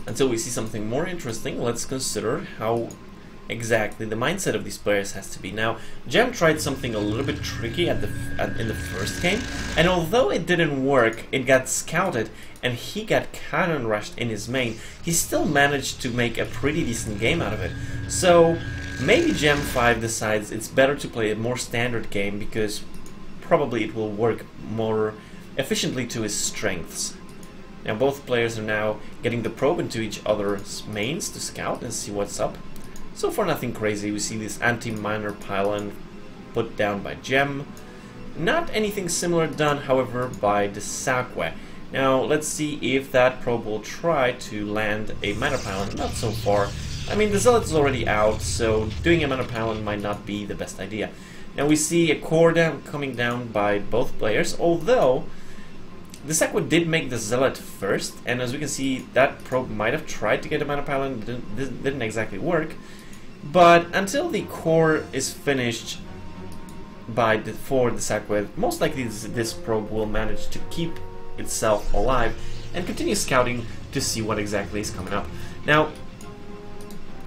until we see something more interesting, let's consider how exactly the mindset of these players has to be. Now, Djem tried something a little bit tricky in the first game, and although it didn't work, it got scouted, and he got cannon rushed in his main, he still managed to make a pretty decent game out of it. So, maybe Djem5 decides it's better to play a more standard game, because probably it will work more efficiently to his strengths. Now, both players are now getting the probe into each other's mains to scout and see what's up. So far nothing crazy. We see this anti-miner pylon put down by Djem. Not anything similar done, however, by dsaqwe. Now let's see if that probe will try to land a miner pylon. Not so far. I mean, the zealot is already out, so doing a miner pylon might not be the best idea. Now we see a core coming down by both players, although dsaqwe did make the zealot first, and as we can see, that probe might have tried to get a miner pylon, didn't exactly work. But until the core is finished for dsaqwe, most likely this probe will manage to keep itself alive and continue scouting to see what exactly is coming up. Now,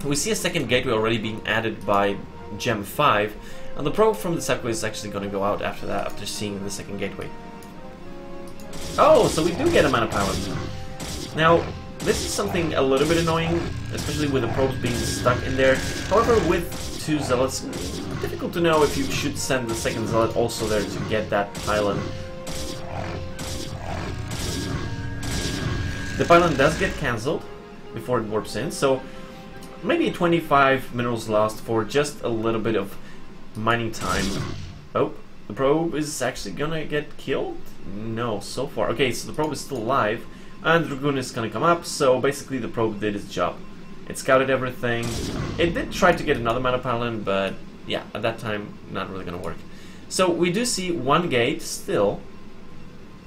we see a second gateway already being added by Djem5, and the probe from dsaqwe is actually going to go out after that, after seeing the second gateway. Oh, so we do get a mana pylon. Now, this is something a little bit annoying, especially with the probes being stuck in there. However, with two zealots, difficult to know if you should send the second zealot also there to get that pylon. The pylon does get cancelled before it warps in, so maybe 25 minerals lost for just a little bit of mining time. Oh, the probe is actually gonna get killed? No, so far. Okay, so the probe is still alive, and Dragoon is gonna come up, so basically the probe did its job. It scouted everything. It did try to get another mana pylon, but yeah, at that time, not really gonna work. So we do see one gate still,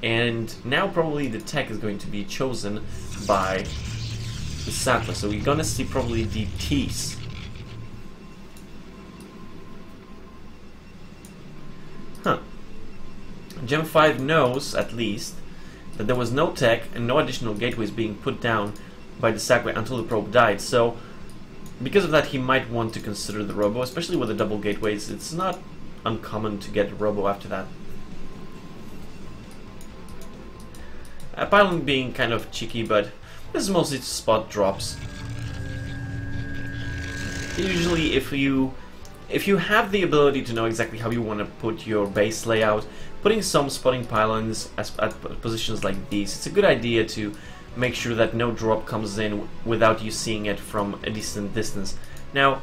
and now probably the tech is going to be chosen by dsaqwe, so we're gonna see probably DTs. Huh. Djem5 knows, at least, that there was no tech and no additional gateways being put down by dsaqwe until the probe died, so because of that he might want to consider the robo, especially with the double gateways. It's not uncommon to get a robo after that. A pylon being kind of cheeky, but this is mostly spot drops. Usually if you have the ability to know exactly how you want to put your base layout, putting some spotting pylons at positions like these, it's a good idea to make sure that no drop comes in without you seeing it from a decent distance. Now,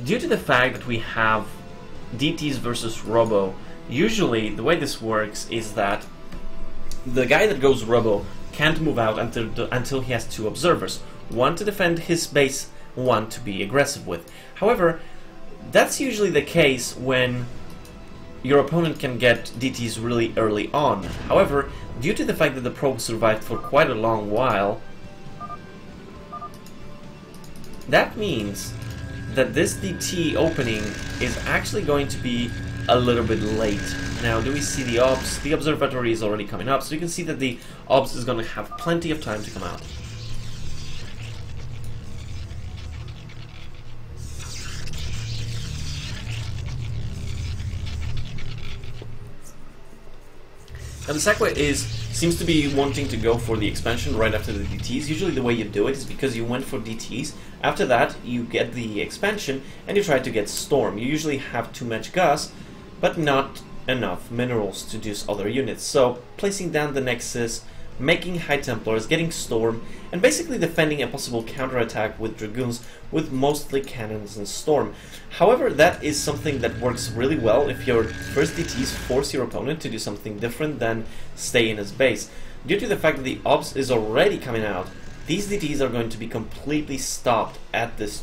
due to the fact that we have DTs versus Robo, usually the way this works is that the guy that goes Robo can't move out until he has two observers, one to defend his base, one to be aggressive with. However, that's usually the case when your opponent can get DTs really early on. However, due to the fact that the probe survived for quite a long while, that means that this DT opening is actually going to be a little bit late. Now, do we see the obs? The observatory is already coming up, so you can see that the obs is going to have plenty of time to come out. Now dsaqwe seems to be wanting to go for the expansion right after the DTs. Usually the way you do it is because you went for DTs, after that you get the expansion and you try to get Storm. You usually have too much gas, but not enough minerals to do other units. So placing down the Nexus, making High Templars, getting Storm, and basically defending a possible counterattack with Dragoons with mostly cannons and Storm. However, that is something that works really well if your first DTs force your opponent to do something different than stay in his base. Due to the fact that the obs is already coming out, these DTs are going to be completely stopped at this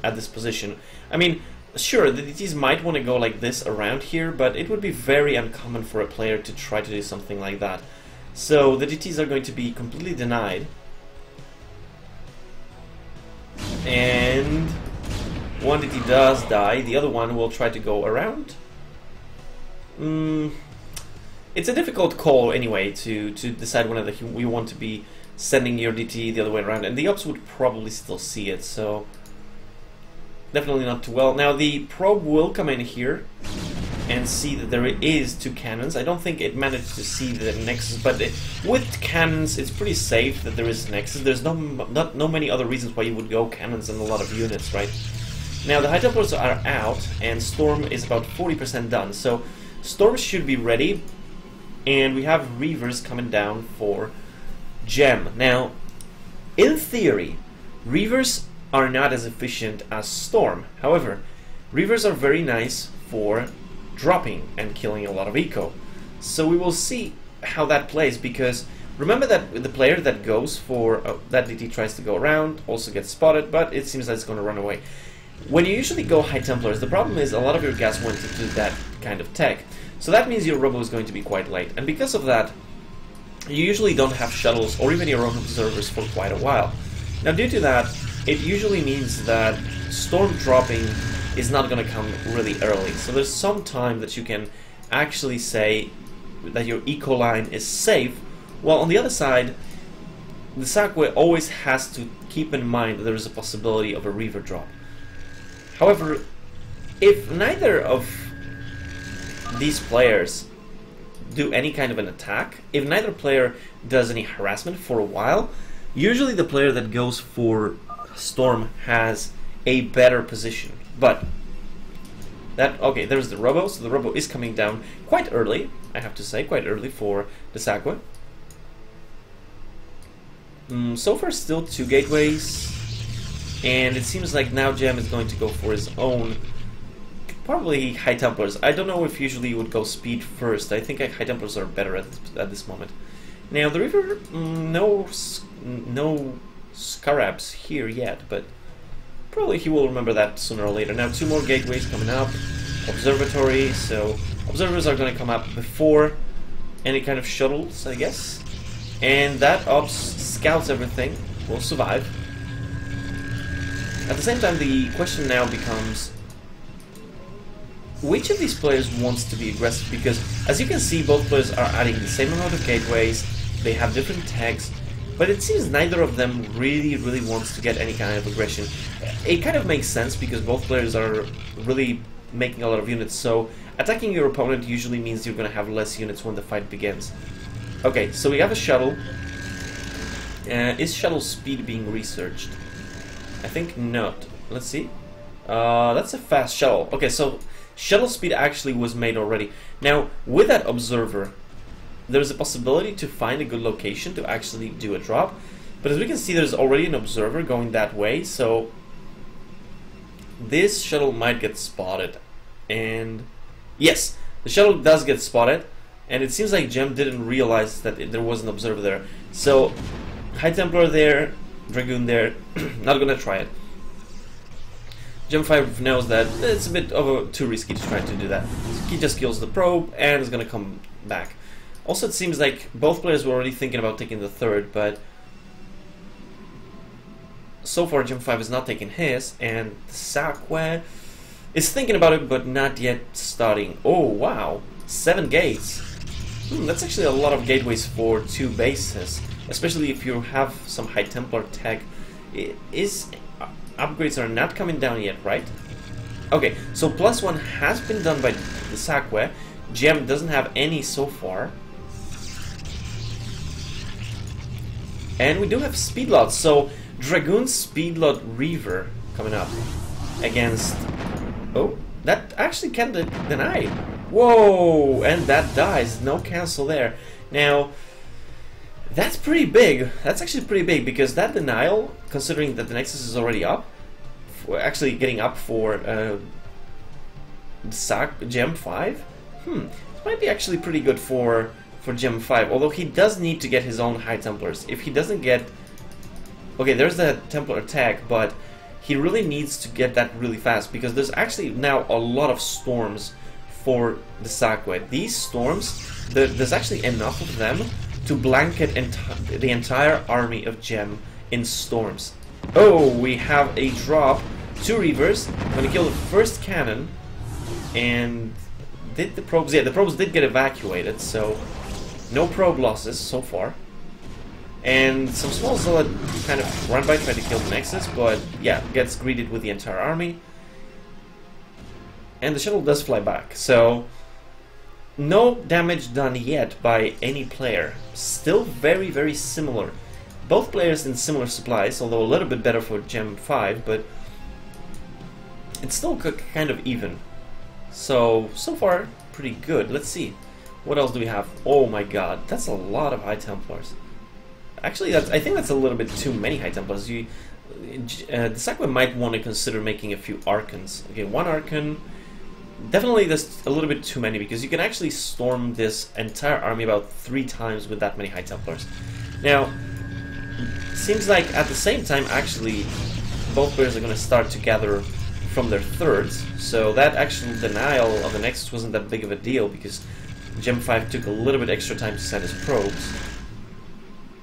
position. I mean, sure, the DTs might want to go like this around here, but it would be very uncommon for a player to try to do something like that. So the DTs are going to be completely denied. And one DT does die, the other one will try to go around. It's a difficult call anyway to decide whether we want to be sending your DT the other way around, and the ops would probably still see it, so definitely not too well. Now the probe will come in here and see that there is 2 cannons. I don't think it managed to see the Nexus, but with cannons it's pretty safe that there is Nexus. There's no many other reasons why you would go cannons in a lot of units, right? Now the High Templars are out, and Storm is about 40% done, so Storm should be ready, and we have Reavers coming down for Djem. Now, in theory, Reavers are not as efficient as Storm. However, Reavers are very nice for dropping and killing a lot of eco. So we will see how that plays, because remember that the player that goes for that DT tries to go around also gets spotted, but it seems that it's going to run away. When you usually go High Templars, the problem is a lot of your gas went into that kind of tech. So that means your robo is going to be quite late, and because of that, you usually don't have shuttles or even your own observers for quite a while. Now due to that, it usually means that Storm dropping is not going to come really early. So there's some time that you can actually say that your eco line is safe, while on the other side, the dsaqwe always has to keep in mind that there is a possibility of a Reaver drop. However, if neither of these players do any kind of an attack, if neither player does any harassment for a while, usually the player that goes for Storm has a better position. But that, okay, there's the robo, so the robo is coming down quite early, I have to say, quite early for the dsaqwe. So far still 2 gateways, and it seems like now Djem is going to go for his own, probably High Templars. I don't know if usually you would go speed first. I think High Templars are better at this moment. Now the Reaver, no Scarabs here yet, but probably he will remember that sooner or later. Now 2 more gateways coming up, observatory, so observers are going to come up before any kind of shuttles, I guess. And that ops scouts everything, will survive. At the same time, the question now becomes, which of these players wants to be aggressive? Because as you can see, both players are adding the same amount of gateways, they have different tags, but it seems neither of them really wants to get any kind of aggression. It kind of makes sense because both players are really making a lot of units, so attacking your opponent usually means you're going to have less units when the fight begins. Okay, so we have a shuttle. Is shuttle speed being researched? I think not. Let's see. That's a fast shuttle. Okay, so shuttle speed actually was made already. Now, with that observer, there's a possibility to find a good location to actually do a drop. But as we can see, there's already an observer going that way, so this shuttle might get spotted. And yes, the shuttle does get spotted, and it seems like Djem didn't realize that there was an observer there. So, High Templar there, Dragoon there, not gonna try it. Djem5 knows that it's a bit too risky to try to do that. So he just kills the probe and is gonna come back. Also, it seems like both players were already thinking about taking the third, but so far Djem5 is not taking his, and dsaqwe is thinking about it, but not yet starting. Oh wow, 7 gates. That's actually a lot of gateways for 2 bases, especially if you have some High Templar tech. Upgrades are not coming down yet, right? Okay, so +1 has been done by the dsaqwe. Djem doesn't have any so far. And we do have speedlots, so Dragoon Speedlot Reaver coming up against... Oh, that actually can't deny. Whoa, and that dies. No cancel there. Now, that's pretty big. That's actually pretty big, because that denial, considering that the Nexus is already up, actually getting up for Djem5, it might be actually pretty good for Djem5, although he does need to get his own High Templars. If he doesn't get... Okay, there's the Templar attack, but he really needs to get that really fast, because there's actually now a lot of storms for the dsaqwe. These storms, there's actually enough of them to blanket the entire army of Djem in storms. Oh, we have a drop. 2 Reavers. Gonna kill the first cannon. And did the probes... Yeah, the probes did get evacuated, so no probe losses so far. And some small zealot kind of run by, try to kill the Nexus, but yeah, gets greeted with the entire army. And the shuttle does fly back, so no damage done yet by any player. Still very, very similar. Both players in similar supplies, although a little bit better for Djem5, but it's still kind of even. So far, pretty good. Let's see. What else do we have? Oh my god, that's a lot of High Templars. Actually, I think that's a little bit too many High Templars. The dsaqwe might want to consider making a few Archons. Okay, one Archon. Definitely that's a little bit too many, because you can actually storm this entire army about 3 times with that many High Templars. Now, seems like at the same time, actually, both players are going to start to gather from their thirds. So that actual denial of the Nexus wasn't that big of a deal, because Djem5 took a little bit extra time to set his probes.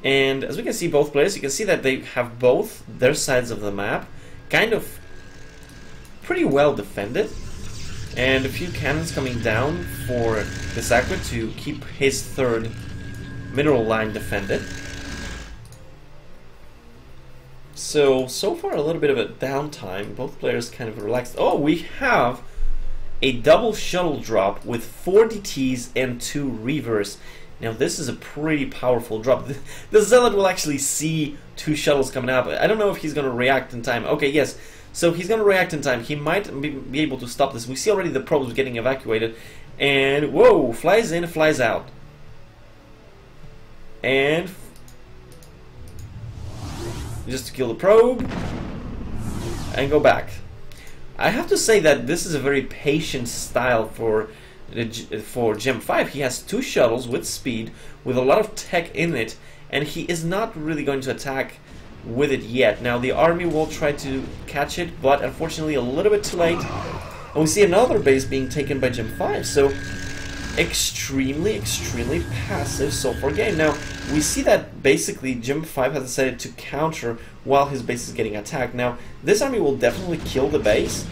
And as we can see, both players, you can see that they have both their sides of the map kind of pretty well defended. And a few cannons coming down for dsaqwe to keep his third mineral line defended. So far a little bit of a downtime. Both players kind of relaxed. Oh, we have a double shuttle drop with 4 DTs and 2 Reavers. Now this is a pretty powerful drop. The Zealot will actually see 2 shuttles coming up. I don't know if he's going to react in time. Okay, yes. So he's going to react in time. He might be able to stop this. We see already the probes getting evacuated. And, whoa, flies in, flies out. And just to kill the probe and go back. I have to say that this is a very patient style for Djem5. He has 2 shuttles with speed, with a lot of tech in it, and he is not really going to attack with it yet. Now the army will try to catch it, but unfortunately a little bit too late. And we see another base being taken by Djem5, so extremely passive so far game. Now we see that basically Djem5 has decided to counter while his base is getting attacked. Now this army will definitely kill the base,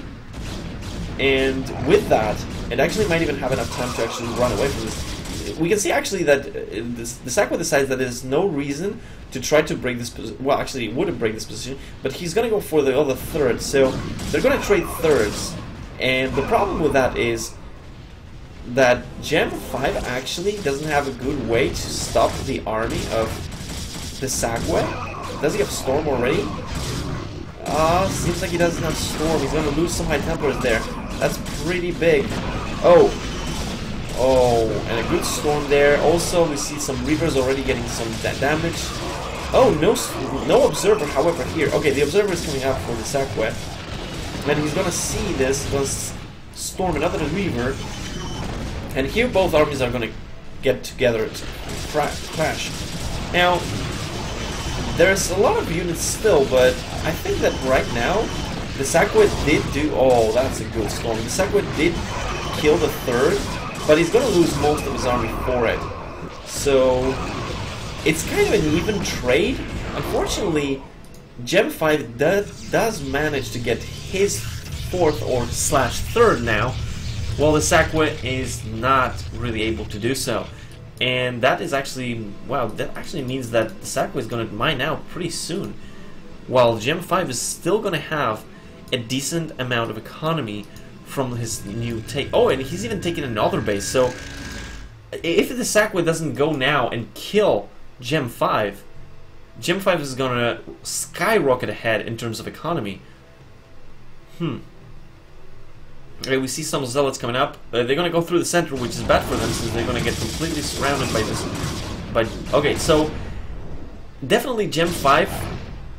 and with that it actually might even have enough time to actually run away from this. We can see actually that dsaqwe decides that there's no reason to try to break this position. Well, actually, it wouldn't break this position, but he's going to go for the other third. So they're going to trade thirds, and the problem with that is that Djem5 actually doesn't have a good way to stop the army of dsaqwe. Does he have Storm already? Seems like he doesn't have Storm. He's going to lose some High Templars there. That's pretty big. Oh, and a good Storm there. Also, we see some Reavers already getting some damage. Oh, no Observer, however, here. Okay, the Observer is coming out for dsaqwe. And he's going to see this, going to storm another Reaver. And here both armies are going to get together to crash. Now, there's a lot of units still, but I think that right now, dsaqwe did do... Oh, that's a good storm. dsaqwe did kill the third, but he's going to lose most of his army for it. So it's kind of an even trade. Unfortunately, Djem5 does manage to get his 4th or /3rd now, while dsaqwe is not really able to do so. And that is actually, wow, that actually means that dsaqwe is going to mine out pretty soon, while Djem5 is still going to have a decent amount of economy from his new take. Oh, and he's even taken another base. So if dsaqwe doesn't go now and kill Djem5, Djem5 is gonna skyrocket ahead in terms of economy. Okay, we see some zealots coming up. They're gonna go through the center, which is bad for them since they're gonna get completely surrounded by this. Okay, so definitely Djem5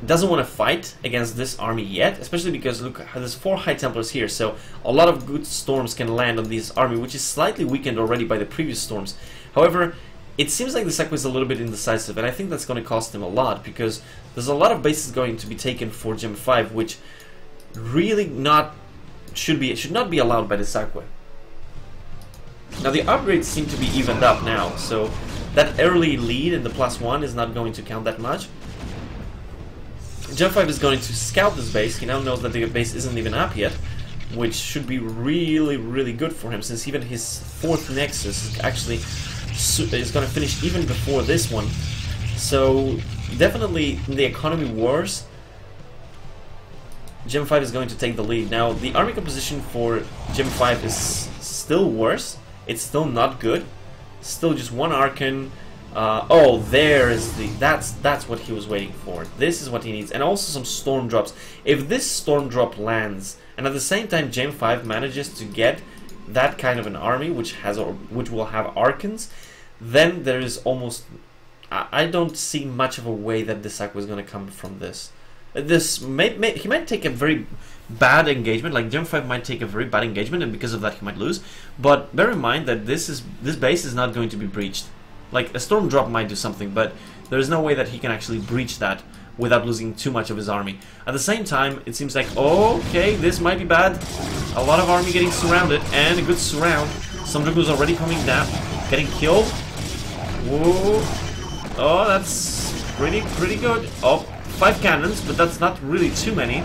doesn't want to fight against this army yet, especially because look, there's 4 High Templars here, so a lot of good storms can land on this army, which is slightly weakened already by the previous storms. However, it seems like dsaqwe is a little bit indecisive, and I think that's going to cost him a lot, because there's a lot of bases going to be taken for Djem5, which really should not be allowed by dsaqwe. Now the upgrades seem to be evened up now, so that early lead in the +1 is not going to count that much. Djem5 is going to scout this base. He now knows that the base isn't even up yet, which should be really good for him, since even his 4th Nexus is actually is going to finish even before this one. So definitely in the economy wars, Djem5 is going to take the lead. Now, the army composition for Djem5 is still worse. It's still not good. Still just one Archon. Oh, there's the... That's what he was waiting for. This is what he needs. And also some Storm Drops. If this Storm Drop lands, and at the same time Djem5 manages to get that kind of an army, which will have Archons, then there is almost... I don't see much of a way that dsaqwe is going to come from this. He might take a very bad engagement, like Djem5 might take a very bad engagement, and because of that he might lose. But bear in mind that this base is not going to be breached. Like a Storm Drop might do something, but there is no way that he can actually breach that without losing too much of his army. At the same time, it seems like, okay, this might be bad. A lot of army getting surrounded, and a good surround. Some Dragoons already coming down, getting killed. Whoa. Oh, that's pretty good. Oh, 5 cannons, but that's not really too many.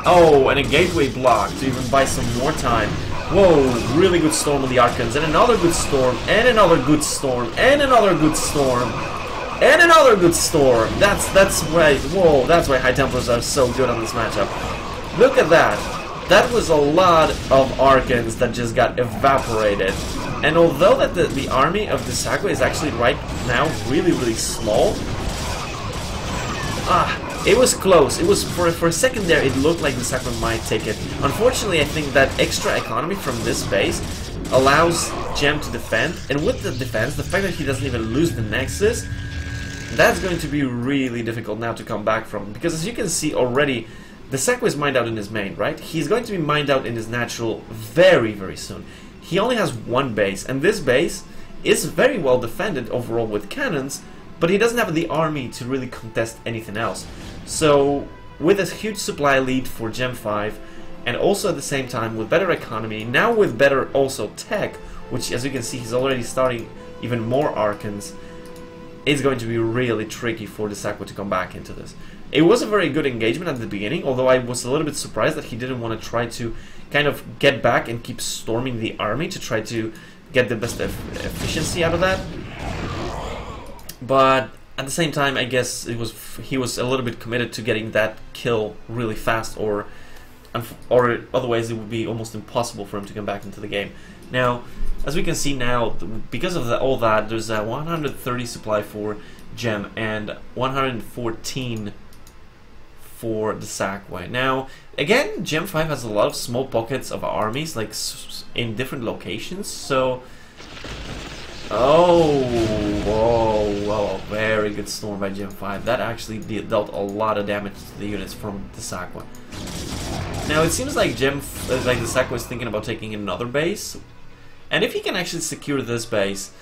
Oh, and a gateway block to even buy some more time. Whoa, really good storm on the Archons, and another good storm, and another good storm, and another good storm, and another good storm. That's why, whoa, that's why High Templars are so good on this matchup. Look at that. That was a lot of Archons that just got evaporated. And although that the army of dsaqwe is actually right now really small, it was close. It was for a second there. It looked like dsaqwe might take it. Unfortunately, I think that extra economy from this base allows Djem to defend, and with the defense, the fact that he doesn't even lose the Nexus, that's going to be really difficult now to come back from. Because as you can see already, dsaqwe is mined out in his main, right? He's going to be mined out in his natural very soon. He only has one base, and this base is very well defended overall with cannons, but he doesn't have the army to really contest anything else. So, with a huge supply lead for Djem5, and also at the same time with better economy, now with better also tech, which as you can see he's already starting even more Archons, it's going to be really tricky for dsaqwe to come back into this. It was a very good engagement at the beginning, although I was a little bit surprised that he didn't want to try to kind of get back and keep storming the army to try to get the best efficiency out of that. But at the same time, I guess he was a little bit committed to getting that kill really fast, or otherwise it would be almost impossible for him to come back into the game. Now, as we can see now, because of all that, there's a 130 supply for Djem and 114 for dsaqwe. Now, again, Djem5 has a lot of small pockets of armies, like in different locations, so... Oh, whoa, very good storm by Djem5. That actually dealt a lot of damage to the units from dsaqwe. Now, it seems like dsaqwe is thinking about taking another base, and if he can actually secure this base,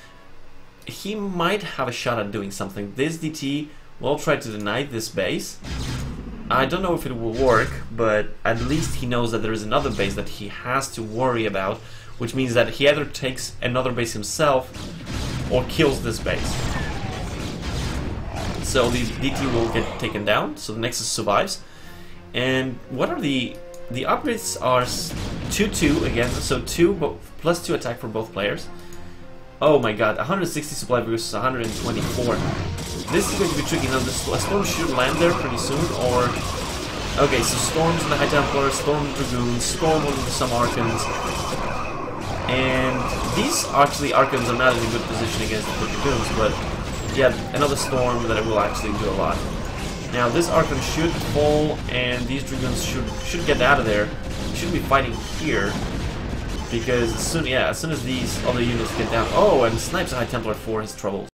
he might have a shot at doing something. This DT will try to deny this base. I don't know if it will work, but at least he knows that there is another base that he has to worry about, which means that he either takes another base himself or kills this base. So the DT will get taken down, so the Nexus survives. And what are the upgrades are 2-2 again, so 2 plus 2 attack for both players. Oh my god, 160 supply versus 124. This is going to be tricky. Now, a storm should land there pretty soon, or... Okay, so storms in the High Templar, storm Dragoons, storm on some Archons. And these actually Archons are not in a good position against the Dragoons, but yeah, another storm that will actually do a lot. Now, this Archon should fall, and these Dragoons should get out of there. They shouldn't be fighting here. Because as soon as these other units get down... Oh, and snipes a High Templar for his troubles.